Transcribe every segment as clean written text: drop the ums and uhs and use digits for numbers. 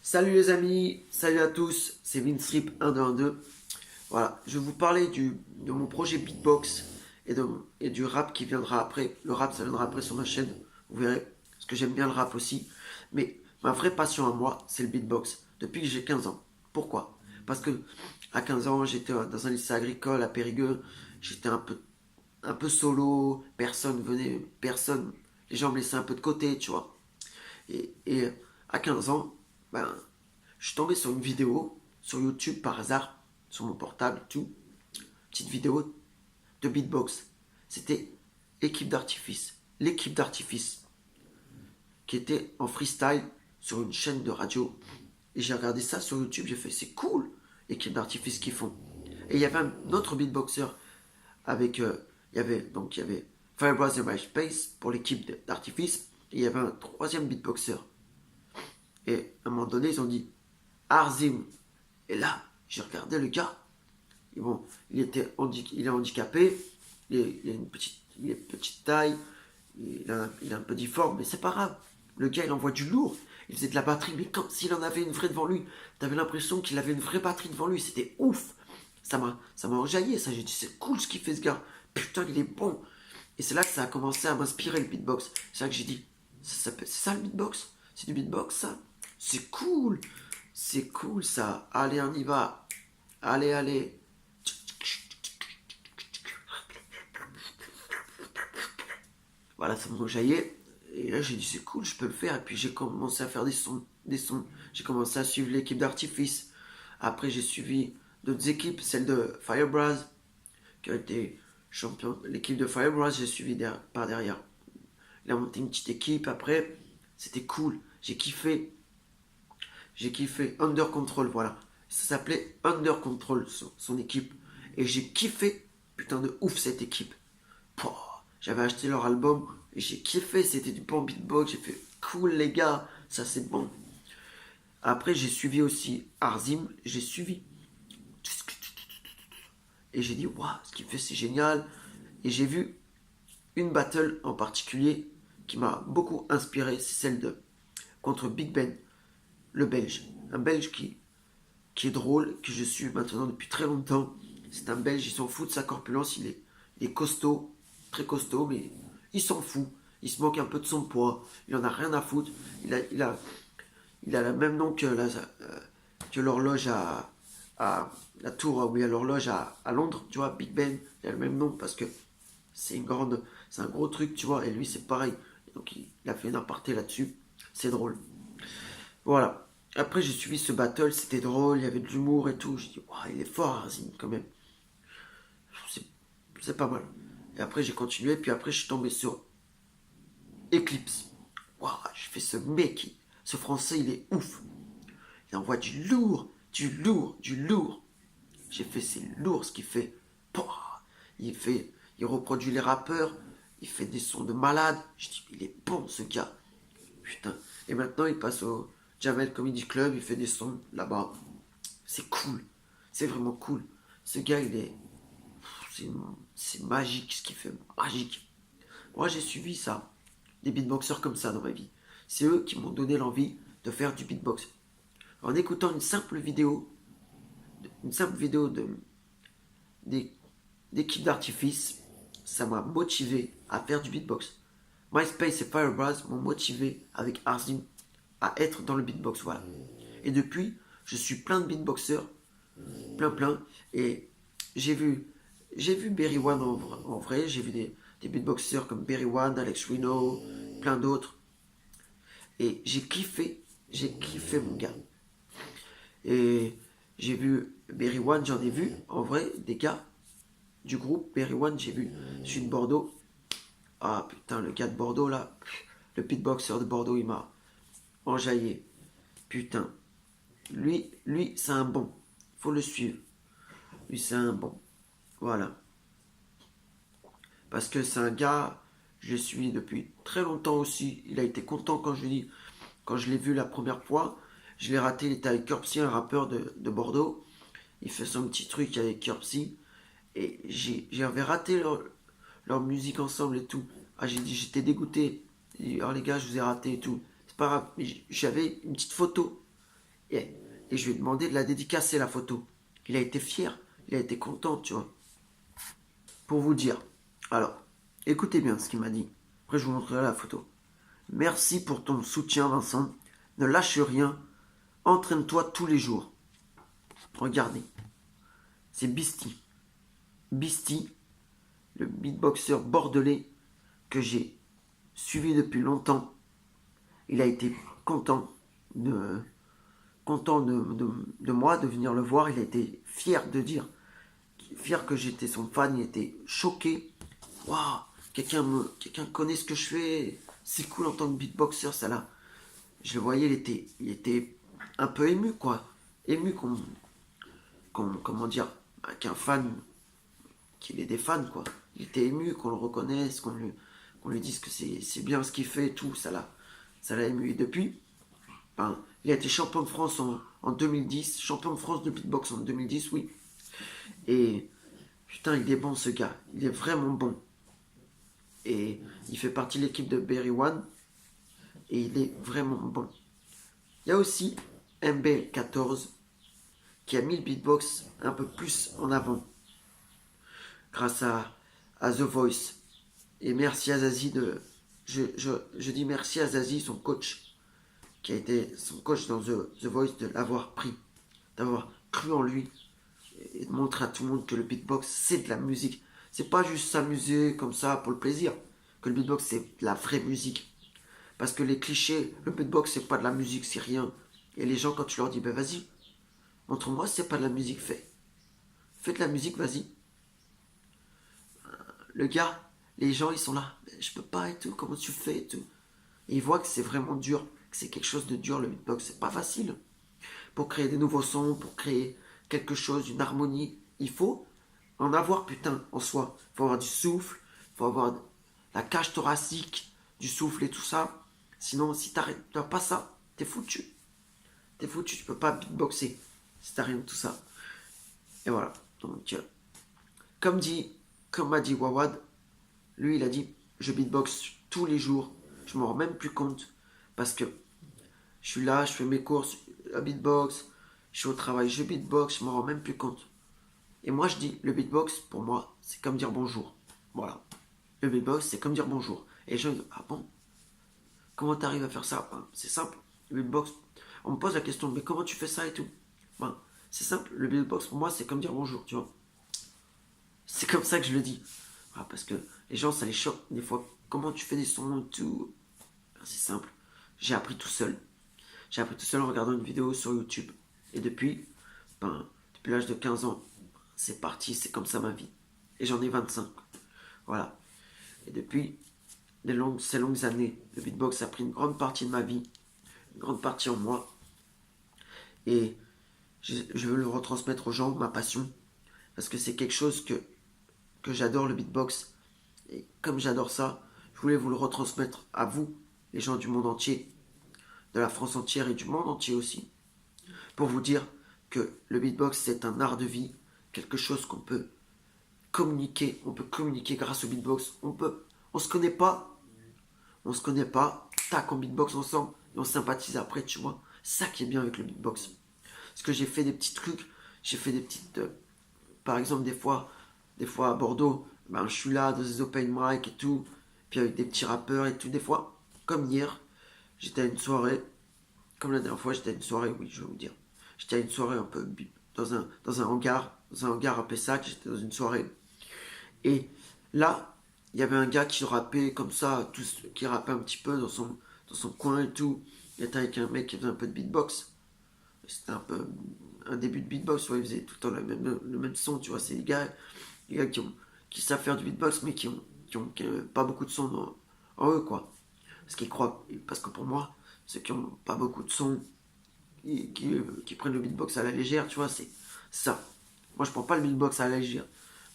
Salut les amis, salut à tous, c'est VinceRip1212. Voilà, je vais vous parler de mon projet Beatbox et du rap qui viendra après. Le rap, ça viendra après sur ma chaîne, vous verrez, parce que j'aime bien le rap aussi. Mais ma vraie passion à moi, c'est le beatbox, depuis que j'ai 15 ans. Pourquoi? Parce que à 15 ans, j'étais dans un lycée agricole à Périgueux, j'étais un peu solo, personne venait, personne, les gens me laissaient un peu de côté, tu vois. Et à 15 ans, ben, je suis tombé sur une vidéo sur YouTube par hasard, sur mon portable, tout. Petite vidéo de beatbox. C'était l'équipe d'artifice, qui était en freestyle sur une chaîne de radio. Et j'ai regardé ça sur YouTube, j'ai fait c'est cool, équipe d'artifice qu'ils font. Et il y avait un autre beatboxer avec, il y avait Firebras et MySpace pour l'équipe d'artifice. Et il y avait un troisième beatboxer. Et à un moment donné, ils ont dit Arzim. Et là, j'ai regardé le gars. Et bon, il est handicapé. Il a il est petite taille. Il est un peu difforme, mais c'est pas grave. Le gars, il envoie du lourd. Il faisait de la batterie, mais comme s'il en avait une vraie devant lui. T'avais l'impression qu'il avait une vraie batterie devant lui. C'était ouf. Ça m'a enjaillé, ça. J'ai dit, c'est cool ce qu'il fait, ce gars. Putain, il est bon. Et c'est là que ça a commencé à m'inspirer, le beatbox. C'est là que j'ai dit, c'est ça le beatbox? C'est du beatbox, ça? C'est cool. C'est cool, ça. Allez, on y va. Allez, allez. Voilà, ça m'a enjaillé. Et là, j'ai dit, c'est cool, je peux le faire. Et puis, j'ai commencé à faire des sons. J'ai commencé à suivre l'équipe d'artifice. Après, j'ai suivi d'autres équipes, celle de Firebras, qui a été champion. L'équipe de Firebras, j'ai suivi par derrière. Il a monté une petite équipe. Après, c'était cool. J'ai kiffé. J'ai kiffé. Under Control, voilà. Ça s'appelait Under Control, son équipe. Et j'ai kiffé, putain de ouf, cette équipe. Pouah, j'avais acheté leur album et j'ai kiffé. C'était du bon beatbox. J'ai fait cool, les gars. Ça, c'est bon. Après, j'ai suivi aussi Arzim. J'ai suivi. Et j'ai dit, waouh, ce qu'il fait, c'est génial. Et j'ai vu une battle en particulier qui m'a beaucoup inspiré. C'est celle de contre Big Ben, le Belge. Un Belge qui est drôle, que je suis maintenant depuis très longtemps. C'est un Belge, il s'en fout de sa corpulence, il est costaud, très costaud, mais il s'en fout. Il se moque un peu de son poids, il en a rien à foutre. Il a le même nom que l'horloge à la tour où il y a l'horloge à Londres, tu vois, Big Ben, il a le même nom parce que c'est un gros truc, tu vois, et lui c'est pareil. Donc il a fait une aparté là-dessus, c'est drôle. Voilà. Après, j'ai suivi ce battle, c'était drôle, il y avait de l'humour et tout. J'ai dit, waouh, il est fort, Arzim, quand même. C'est c'est pas mal. Et après, j'ai continué, puis après, je suis tombé sur Eclipse. Waouh, j'ai fait ce mec, ce français, il est ouf. Il envoie du lourd, du lourd, du lourd. J'ai fait, c'est lourd ce qu'il fait. Pouah, il reproduit les rappeurs, il fait des sons de malade. Je dis, il est bon, ce gars. Putain. Et maintenant, il passe au Jamel Comedy Club, il fait des sons là-bas. C'est cool. C'est vraiment cool. Ce gars, il est. C'est magique ce qu'il fait. Magique. Moi, j'ai suivi ça. Des beatboxers comme ça dans ma vie. C'est eux qui m'ont donné l'envie de faire du beatbox. En écoutant une simple vidéo d'équipe d'artifice, ça m'a motivé à faire du beatbox. MySpace et Firebras m'ont motivé avec Arzim à être dans le beatbox, voilà. Et depuis, je suis plein de beatboxers, plein, et j'ai vu, j'ai vu Berry One en vrai, j'ai vu des beatboxers comme Berry One, Alex Reno, plein d'autres, et j'ai kiffé mon gars. Et j'ai vu Berry One, j'en ai vu en vrai des gars du groupe Berry One, j'ai vu celui de Bordeaux. Ah putain, le gars de Bordeaux là, le beatboxer de Bordeaux, il m'a enjaillé. Putain, lui c'est un bon. Faut le suivre. Lui, c'est un bon. Voilà. Parce que c'est un gars, je le suis depuis très longtemps aussi. Il a été content quand je l'ai vu la première fois. Je l'ai raté, il était avec Curbsy, un rappeur de Bordeaux. Il fait son petit truc avec Curbsy. Et j'avais raté leur musique ensemble et tout. Ah, j'ai dit, j'étais dégoûté. J'ai dit, oh les gars, je vous ai raté et tout. C'est pas grave, mais j'avais une petite photo. Et, et je lui ai demandé de la dédicacer, la photo. Il a été fier, il a été content, tu vois. Pour vous dire. Alors, écoutez bien ce qu'il m'a dit. Après, je vous montrerai la photo. Merci pour ton soutien, Vincent. Ne lâche rien. Entraîne-toi tous les jours. Regardez. C'est Beastie. Beastie, le beatboxer bordelais que j'ai suivi depuis longtemps. Il a été content de, de moi, de venir le voir. Il a été fier de dire, fier que j'étais son fan. Il était choqué. Waouh, quelqu'un connaît ce que je fais. C'est cool en tant que beatboxer, ça là. Je le voyais, il était un peu ému, quoi. Ému comment dire, qu'un fan, qu'il ait des fans, quoi. Il était ému, qu'on le reconnaisse, qu'on lui dise que c'est bien ce qu'il fait et tout. Ça l'a ému. Et depuis, ben, il a été champion de France en 2010, champion de France de beatbox en 2010, oui. Et putain, il est bon ce gars, il est vraiment bon. Et il fait partie de l'équipe de Berry One. Et il est vraiment bon. Il y a aussi MBL14 qui a mis le beatbox un peu plus en avant grâce à The Voice. Et merci à Zazie je dis merci à Zazie, son coach, qui a été son coach dans The Voice, de l'avoir pris, d'avoir cru en lui et de montrer à tout le monde que le beatbox c'est de la musique. C'est pas juste s'amuser comme ça pour le plaisir. Que le beatbox c'est de la vraie musique. Parce que les clichés, le beatbox c'est pas de la musique, c'est rien. Et les gens quand tu leur dis ben vas-y, montre-moi c'est pas de la musique, fais de la musique, vas-y. Le gars, les gens ils sont là, je peux pas et tout, comment tu fais et tout. Et ils voient que c'est vraiment dur, que c'est quelque chose de dur le beatbox, c'est pas facile. Pour créer des nouveaux sons, pour créer quelque chose, une harmonie, il faut en avoir putain en soi. Il faut avoir du souffle, il faut avoir la cage thoracique, du souffle et tout ça. Sinon, si tu n'as pas ça, t'es foutu. T'es foutu, tu peux pas beatboxer si t'as rien de tout ça. Et voilà. Donc, comme m'a dit Wawad, lui il a dit je beatbox tous les jours, je m'en rends même plus compte parce que je suis là, je fais mes courses à beatbox, je suis au travail, je beatbox, je m'en rends même plus compte. Et moi je dis le beatbox pour moi c'est comme dire bonjour. Voilà. Le beatbox c'est comme dire bonjour. Et les gens disent ah bon, comment t'arrives à faire ça? Ben, c'est simple. Le beatbox, on me pose la question mais comment tu fais ça et tout? Ben, c'est simple, le beatbox pour moi c'est comme dire bonjour, tu vois. C'est comme ça que je le dis. Ah, parce que les gens, ça les choque des fois. Comment tu fais des sons et tout? C'est simple. J'ai appris tout seul. J'ai appris tout seul en regardant une vidéo sur YouTube. Et depuis l'âge de 15 ans, c'est parti, c'est comme ça ma vie. Et j'en ai 25. Voilà. Et depuis ces longues années, le beatbox a pris une grande partie de ma vie, une grande partie en moi. Et je veux le retransmettre aux gens, ma passion. Parce que c'est quelque chose que j'adore, le beatbox. Et comme j'adore ça, je voulais vous le retransmettre à vous, les gens du monde entier, de la France entière et du monde entier aussi, pour vous dire que le beatbox c'est un art de vie, quelque chose qu'on peut communiquer grâce au beatbox. On se connaît pas, tac, on beatbox ensemble et on sympathise après, tu vois. C'est ça qui est bien avec le beatbox. Parce que j'ai fait des petits trucs, j'ai fait des petites, par exemple des fois à Bordeaux, ben, je suis là dans des open mic et tout, puis avec des petits rappeurs et tout, des fois, comme hier, j'étais à une soirée, comme la dernière fois, j'étais à une soirée, oui, je vais vous dire, j'étais à une soirée un peu dans un hangar à Pessac, j'étais dans une soirée, et là, il y avait un gars qui rappait comme ça, qui rappait un petit peu dans son coin et tout, il était avec un mec qui faisait un peu de beatbox, c'était un peu un début de beatbox, ouais, il faisait tout le temps le même son, tu vois, c'est les gars qui savent faire du beatbox, mais qui ont pas beaucoup de son en eux, quoi. Parce que pour moi, ceux qui ont pas beaucoup de son, qui prennent le beatbox à la légère, tu vois, c'est ça. Moi, je prends pas le beatbox à la légère.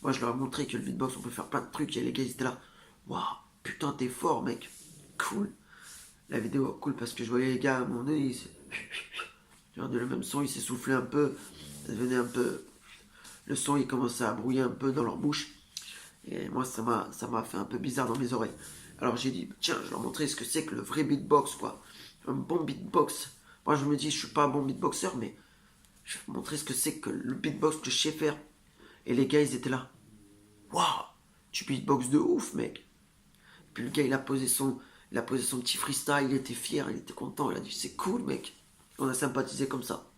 Moi, je leur ai montré que le beatbox, on peut faire plein de trucs, et les gars, ils étaient là. Waouh, putain, t'es fort, mec. Cool. La vidéo, cool, parce que je voyais les gars à mon nez, de le même son, il s'est soufflé un peu, ça devenait un peu, le son il commençait à brouiller un peu dans leur bouche, et moi ça m'a fait un peu bizarre dans mes oreilles. Alors j'ai dit, tiens, je vais leur montrer ce que c'est que le vrai beatbox, quoi. Un bon beatbox, Moi, je me dis, je suis pas un bon beatboxer, mais je vais vous montrer ce que c'est que le beatbox que je sais faire. Et les gars, ils étaient là. Waouh, tu beatbox de ouf, mec. Puis le gars, il a posé son petit freestyle, il était fier, il était content, il a dit, c'est cool, mec. On a sympathisé comme ça.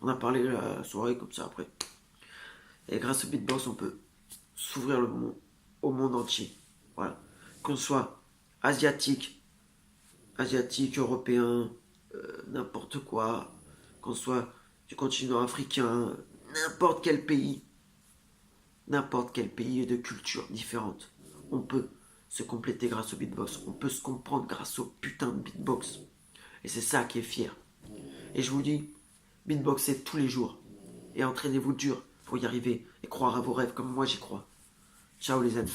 On a parlé la soirée comme ça après. Et grâce au beatbox, on peut s'ouvrir le monde, au monde entier. Voilà. Qu'on soit asiatique, européen, n'importe quoi, qu'on soit du continent africain, n'importe quel pays de culture différente. On peut se compléter grâce au beatbox, on peut se comprendre grâce au putain de beatbox. Et c'est ça qui est fier. Et je vous dis, beatboxez tous les jours. Et entraînez-vous dur pour y arriver et croire à vos rêves comme moi j'y crois. Ciao les amis.